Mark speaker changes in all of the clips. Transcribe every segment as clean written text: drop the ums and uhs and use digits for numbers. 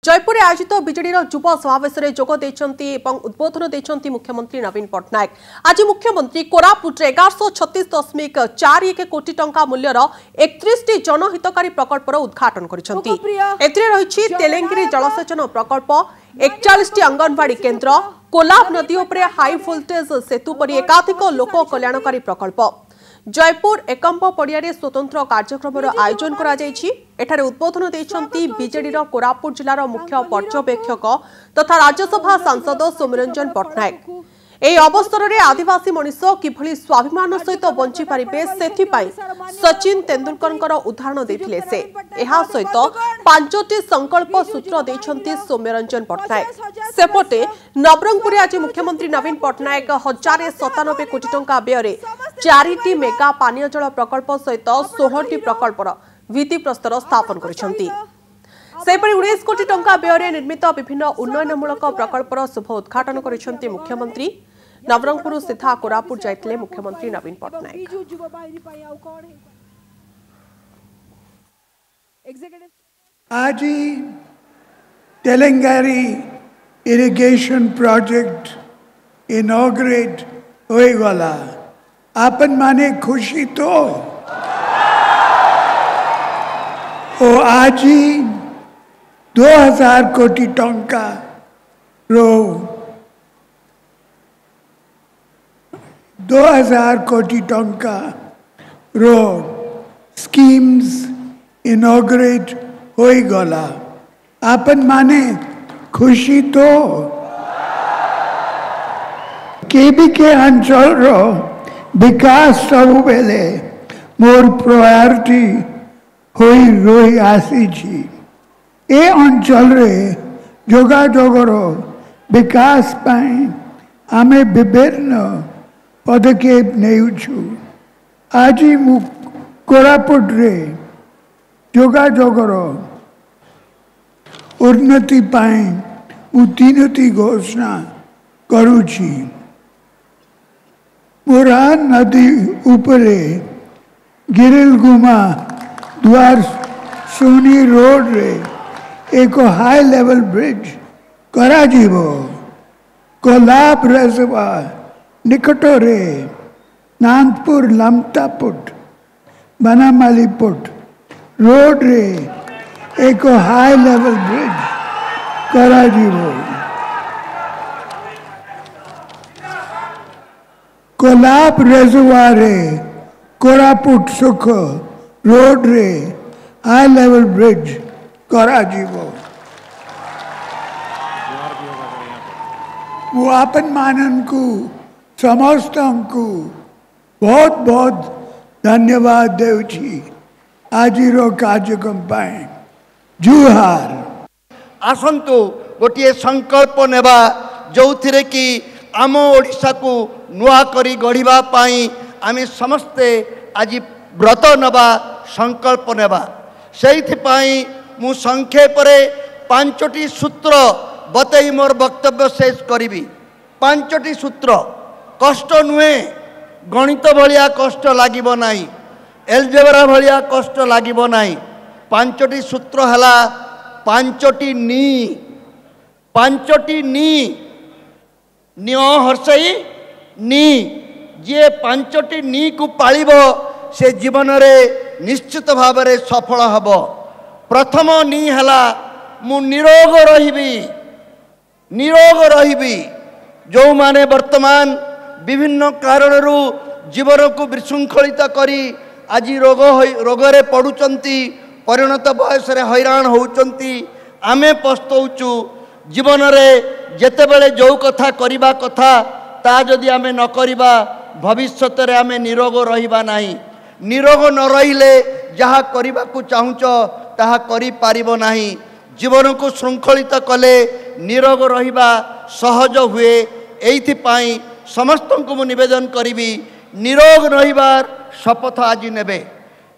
Speaker 1: जयपुर आयोजित विजेडीर युव समावेश जोग उद्बोधन देते मुख्यमंत्री नवीन पट्टनायक। आज मुख्यमंत्री कोरापुट 1136.41 कोटी टंका मूल्यर 31 जनहितकारी प्रकल्पर उद्घाटन करिसेंति। तेलेंगिरी जलसेचन प्रकल्प, 41 अंगनवाड़ी केन्द्र, कोलाब नदी उपरे हाई वोल्टेज सेतु परि एकाधिक लोक कल्याणकारी प्रकल्प। जयपुर एकम्प पड़िया स्वतंत्र कार्यक्रम आयोजन कर उद्बोधन देते बीजेडीर कोरापुट जिलार मुख्य पर्यवेक्षक तथा राज्यसभा सांसद सौम्यरंजन पट्टनायक। এই অবসরে आदिवासी मनीष किभली स्वाभिमान सहित बंची पारिबे सेथिपाई सचिन तेंदुलकर उदाहरण देथिले से। एहा सहित 5टी संकल्प सूत्र देछंती सौम्यरंजन पट्टनायक। सेपटे नवरंगपुर आज मुख्यमंत्री नवीन पट्टनायक 1097 कोटी टंका व्यय 4टी मेगा पानीय जल प्रकल्प सहित 16टी प्रकल्पर भित्तिप्रस्तर स्थापन करिसेंती। सेपरि 19 कोटी टंका व्यय निर्मित विभिन्न उन्नयनमूलक प्रकल्पर शुभ उद्घाटन करिसेंती मुख्यमंत्री। नवरंगपुर सीधा कोरापुट जाइतिले मुख्यमंत्री नवीन पट्टनायक।
Speaker 2: आज तेलंगारी इरिगेशन प्रोजेक्ट इनॉग्रेट होई गला। आपन माने खुशी तो ओ आज 2000 कोटी टंका रो 2000 कोटी टंका रो स्कीम्स इनॉग्रेट होई गला। आपन माने खुशी तो केबीके अंचल रो विकास सब बेले मोर प्रायोरिटी होई रोई आसी छी। ए अंचल रे जोगाजोगर विकास पाई आमे विभिन्न पदक्षेप नेउछु। आज मु कोरापुट रे जोगाजोगर उन्नति पाई मु 3टी घोषणा करूछि। मोरा नदी उपरे गिरिलगुमा द्वार सोनी रोड रे एक हाई लेवल ब्रिज करा जीवो। कोलाब रेजर्वायर निकट रे नानपुर लमतापुट बनामालीपुट रोड रे एक हाई लेवल ब्रिज करा जीवो। कोलाब रेजर्वायर रे कोरापुट सुख रोड रे हाई लेवल ब्रिज करा जीवो। वो आपन मानन को समस्त को बहुत बहुत धन्यवाद देउछि। आज रो कार्यक्रम पाए जुहार।
Speaker 3: आसंतु गोटे संकल्प नेबा जो थिरे कि आम ओडिशा को नुआ करी गढ़िबा पाई आमे समस्ते आज व्रत नबा संकल्प नेबा। सेइथिपाई मु संक्षेप रे 5टी सूत्र बतई मोर वक्तव्य शेष करी। 5टी सूत्र कष्ट नुहे, गणित भलिया कष्ट लागिबो नाही, एलजेब्रा भलिया कष्ट लागिबो नाही। 5टी सूत्र हला 5टी नी। 5टी नी निय हर्षई नी। जे 5टी नी को पालिबो से जीवन रे निश्चित भाव रे सफल हबो। प्रथम नी हला मु निरोग रहिबी। निरोग रहिबी जो माने वर्तमान विभिन्न कारणरू जीवन को विशृंखलित करी आज रोगरे पड़ुचंती, परिणत बयस रे हैरान होउचंती। आमे पस्तौचु जीवन रे जेतेबेले जो कथा करिबा कथा ता जदि आमे न करिबा भविष्यत रे आमे निरोग रहिबा नाही। निरोग न रहिले जहा करिबा को चाहुच ताहा करि पारिबो नाही। जीवन को श्रृंखलित कले निरोग रहिबा सहज हुए। एइथिपाई समस्त को मु निवेदन करिबी निरोग रहिबार शपथ आज नेबे।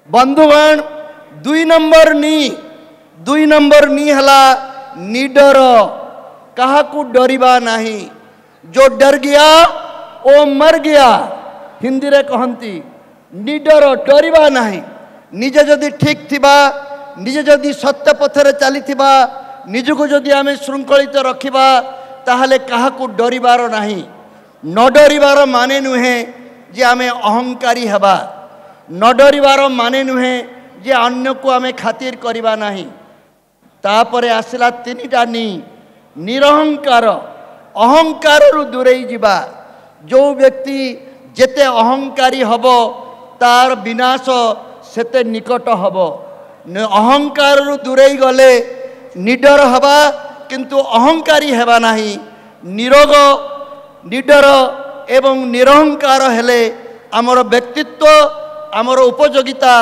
Speaker 3: बंधुगण 2 नंबर नी हला निडर। कहा को डरिबा नाही। जो डर गया ओ मर गया हिंदी रे कहंती। निडर डरिबा नाही। निजे जदि ठीक थिबा, निजे जदि सत्य पथरे चली थिबा, निजको जदि आमे श्रृंखलित रखिबा ताहले काहाकू डरिबार नाही न डरिबार माने नुहे जे आमे अहंकारी हेबा न डरिबार माने नुहे जे अन्य को आमे खातिर करिबा नाही तापरे आसिला तीनिटा निरहंकार अहंकार रु दूरेई जिबा जो व्यक्ति जेते अहंकारी हबो तार विनाश सेते निकट हबो अहंकार रु दूरेई गले निडर हबा किंतु अहंकारी हेबा नाही निरोग निडर एवं निरहंकार हेले आमर व्यक्तित्व आमर उपयोगिता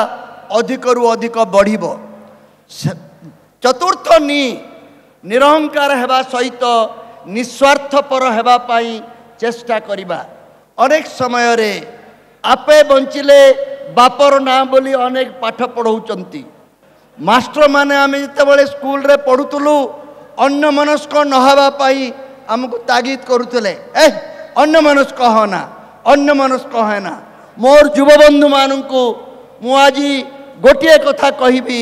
Speaker 3: अधिक रु अधिक बढ़िबो चतुर्थ निरहंकार हेबा सहित निस्वार्थपर हेबा पाई चेष्टा करिबा अनेक समय रे आपे बंचिले बापर ना बोली अनेक पाठ पढ़ौचंती मास्टर माने आमे जेतेबेले स्कूल रे पढ़ुतलु अन्य मनस्क नहबा पाई हमको तागिद करुतले अन्य मनस्क होना अन्य मनस्क होना मोर युव बंधु मानू मु आज गोटे कथा कहबी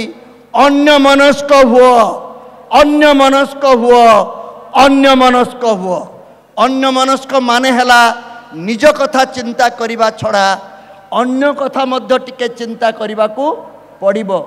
Speaker 3: अन्य मनस्क हुओ अन्य मनस्क हुओ अन्य मनस्क हुओ अन्य मनस्क माने हला निज कथा चिंता करिबा छड़ा अन्य कथा मध्य टिके चिंता करिबा को पड़िबो।